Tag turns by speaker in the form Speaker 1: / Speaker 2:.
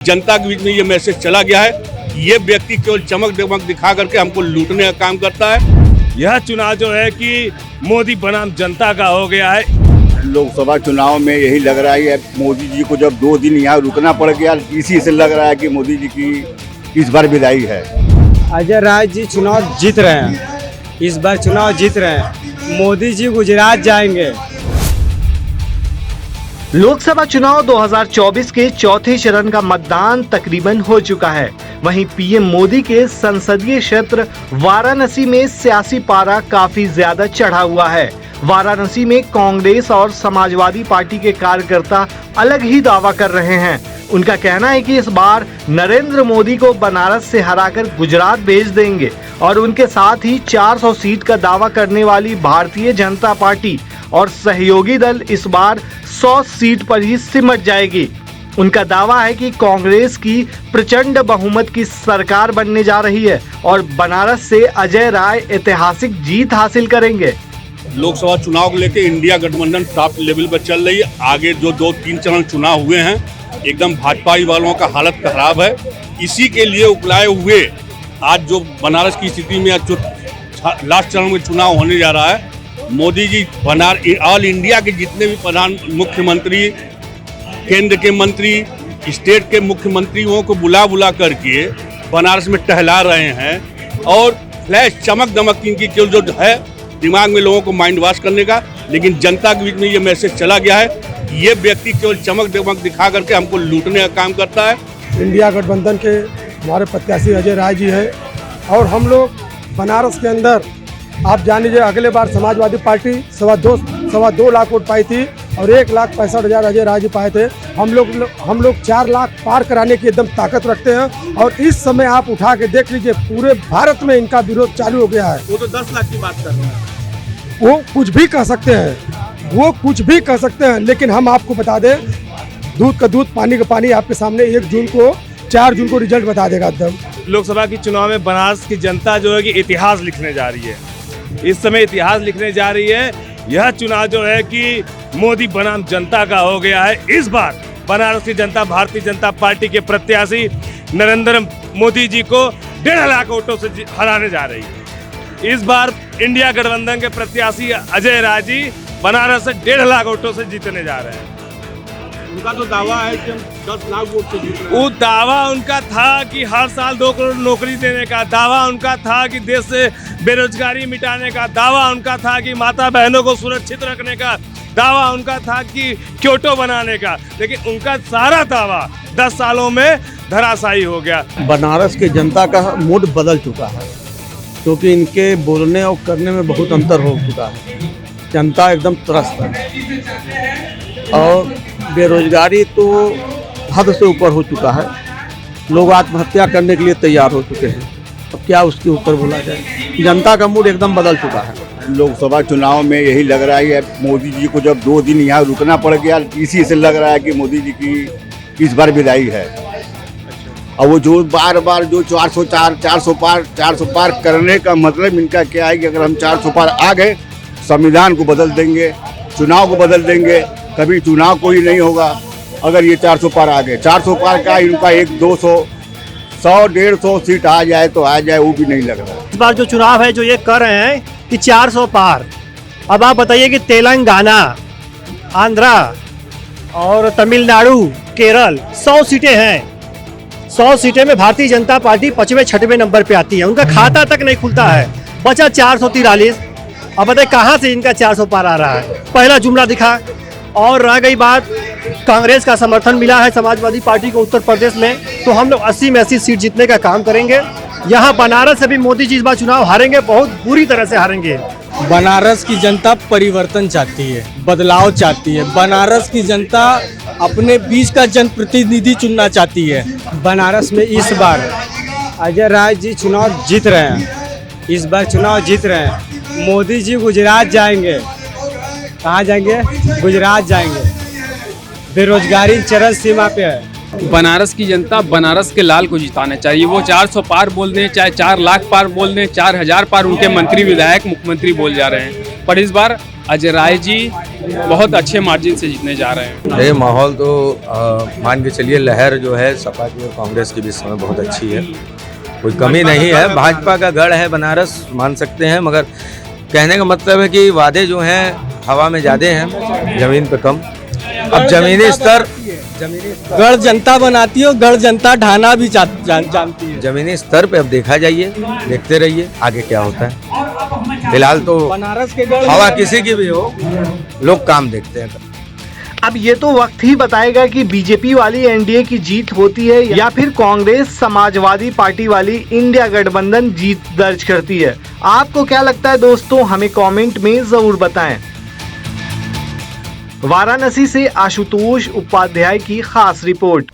Speaker 1: जनता के बीच में ये मैसेज चला गया है कि ये व्यक्ति केवल चमक दमक दिखा करके हमको लूटने का काम करता है।
Speaker 2: यह चुनाव जो है कि मोदी बनाम जनता का हो गया है।
Speaker 3: लोकसभा चुनाव में यही लग रहा है मोदी जी को जब 2 दिन यहाँ रुकना पड़ गया, इसी से लग रहा है कि मोदी जी की इस बार विदाई है।
Speaker 4: अजय राय जी चुनाव जीत रहे हैं, इस बार चुनाव जीत रहे हैं। मोदी जी गुजरात जाएंगे।
Speaker 5: लोकसभा चुनाव 2024 के चौथे चरण का मतदान तकरीबन हो चुका है। वहीं पीएम मोदी के संसदीय क्षेत्र वाराणसी में सियासी पारा काफी ज्यादा चढ़ा हुआ है। वाराणसी में कांग्रेस और समाजवादी पार्टी के कार्यकर्ता अलग ही दावा कर रहे हैं। उनका कहना है कि इस बार नरेंद्र मोदी को बनारस से हराकर गुजरात भेज देंगे और उनके साथ ही 400 सीट का दावा करने वाली भारतीय जनता पार्टी और सहयोगी दल इस बार 100 सीट पर ही सिमट जाएगी। उनका दावा है कि कांग्रेस की प्रचंड बहुमत की सरकार बनने जा रही है और बनारस से अजय राय ऐतिहासिक जीत हासिल करेंगे।
Speaker 1: लोकसभा चुनाव को लेकर इंडिया गठबंधन टॉप लेवल पर चल रही है। आगे जो 2-3 चरण चुनाव हुए हैं, एकदम भाजपा वालों का हालत खराब है। इसी के लिए उकलाए हुए आज जो बनारस की स्थिति में आज जो लास्ट चरण में चुनाव होने जा रहा है, मोदी जी ऑल इंडिया के जितने भी प्रधान मुख्यमंत्री, केंद्र के मंत्री, स्टेट के मुख्यमंत्रियों को बुला करके बनारस में टहला रहे हैं और फ्लैश चमक दमक इनकी जो है दिमाग में लोगों को माइंड वॉश करने का। लेकिन जनता के बीच में ये मैसेज चला गया है कि ये व्यक्ति केवल चमक दमक दिखा करके हमको लूटने का काम करता है।
Speaker 6: इंडिया गठबंधन के हमारे प्रत्याशी अजय राय जी है और हम लोग बनारस के अंदर आप जान लीजिए अगले बार समाजवादी पार्टी 2.25 लाख वोट पाई थी और 1,65,000 अजय राय जी पाए थे। हम लोग 4 लाख पार कराने की एकदम ताकत रखते हैं और इस समय आप उठा के देख लीजिए पूरे भारत में इनका विरोध चालू हो गया है।
Speaker 1: वो तो 10 लाख की बात कर रहे हैं।
Speaker 6: वो कुछ भी कह सकते हैं, लेकिन हम आपको बता दें, दूध का दूध पानी का पानी आपके सामने 4 जून को रिजल्ट बता देगा। एकदम
Speaker 2: लोकसभा की चुनाव में बनारस की जनता जो है कि इतिहास लिखने जा रही है। इस समय इतिहास लिखने जा रही है। यह चुनाव जो है कि मोदी बनाम जनता का हो गया है। इस बार बनारस की जनता भारतीय जनता पार्टी के प्रत्याशी नरेंद्र मोदी जी को 1.5 लाख वोटों से हराने जा रही है। इस बार इंडिया गठबंधन के प्रत्याशी अजय राय जी बनारस से 1.5 लाख वोटों से जीतने जा रहे हैं।
Speaker 1: उनका तो दावा है कि हम 10 लाख वोट से जीत रहे हैं।
Speaker 2: वो दावा उनका था कि हर साल 2 करोड़ नौकरी देने का दावा उनका था, कि देश से बेरोजगारी मिटाने का दावा उनका था, कि माता बहनों को सुरक्षित रखने का दावा उनका था, कि क्योटो बनाने का। लेकिन उनका सारा दावा 10 सालों में धराशायी हो गया।
Speaker 7: बनारस की जनता का मूड बदल चुका है क्योंकि इनके बोलने और करने में बहुत अंतर हो चुका है। जनता एकदम त्रस्त है और बेरोजगारी तो हद से ऊपर हो चुका है। लोग आत्महत्या करने के लिए तैयार हो चुके हैं। अब क्या उसके ऊपर बोला जाए, जनता का मूड एकदम बदल चुका है।
Speaker 3: लोकसभा चुनाव में यही लग रहा है मोदी जी को जब 2 दिन यहाँ रुकना पड़ गया, इसी से लग रहा है कि मोदी जी की इस बार विदाई है। और वो जो बार जो 400 पार करने का मतलब इनका क्या है कि अगर हम 400 पार आ गए, संविधान को बदल देंगे, चुनाव को बदल देंगे, कभी चुनाव कोई नहीं होगा। अगर ये 400 पार आ गए, 400 पार का इनका 100-150 सीट आ जाए तो आ जाए, वो भी नहीं लग रहा।
Speaker 4: इस बार जो चुनाव है जो ये कर रहे हैं कि 400 पार। अब आप बताइए कि तेलंगाना, आंध्रा और तमिलनाडु, केरल 100 सीटें हैं। 100 सीटें में भारतीय जनता पार्टी 5वें-6वें नंबर पे आती है। उनका खाता तक नहीं खुलता है। बचा 443। अब बताइए कहाँ से इनका 400 पार आ रहा है। पहला जुमला दिखा। और रह गई बात, कांग्रेस का समर्थन मिला है समाजवादी पार्टी को उत्तर प्रदेश में, तो हम लोग 80 में 80 सीट जीतने का काम करेंगे। यहाँ बनारस से भी मोदी जी इस बार चुनाव हारेंगे, बहुत बुरी तरह से हारेंगे।
Speaker 8: बनारस की जनता परिवर्तन चाहती है, बदलाव चाहती है। बनारस की जनता अपने बीच का जनप्रतिनिधि चुनना चाहती है।
Speaker 4: बनारस में इस बार अजय राय जी चुनाव जीत रहे हैं, इस बार चुनाव जीत रहे हैं। मोदी जी गुजरात जाएंगे। कहाँ जाएंगे? गुजरात जाएंगे। बेरोजगारी चरम सीमा पे है।
Speaker 9: बनारस की जनता बनारस के लाल को जिताना चाहिए। वो 400 पार बोल दें, चाहे 4 लाख पार बोल दें, 4,000 पार उनके मंत्री विधायक मुख्यमंत्री बोल जा रहे हैं, पर इस बार अजय राय जी बहुत अच्छे मार्जिन से जीतने जा रहे हैं।
Speaker 10: ये माहौल तो मान के चलिए, लहर जो है सपा की और कांग्रेस की भी इस समय बहुत अच्छी है, कोई कमी नहीं है। भाजपा का गढ़ है बनारस, मान सकते हैं, मगर कहने का मतलब है कि वादे जो हैं हवा में ज़्यादा हैं, ज़मीन पे कम। अब जमीनी स्तर
Speaker 8: गढ़ जनता बनाती है और गढ़ जनता ढाना भी जानती है।
Speaker 10: जमीनी स्तर पे अब देखा जाइए, देखते रहिए आगे क्या होता है। फिलहाल तो
Speaker 8: बनारस के गढ़
Speaker 10: हवा किसी की भी हो, लोग काम देखते हैं।
Speaker 5: अब ये तो वक्त ही बताएगा कि बीजेपी वाली एनडीए की जीत होती है या फिर कांग्रेस समाजवादी पार्टी वाली इंडिया गठबंधन जीत दर्ज करती है। आपको क्या लगता है दोस्तों, हमें कमेंट में जरूर बताएं। वाराणसी से आशुतोष उपाध्याय की खास रिपोर्ट।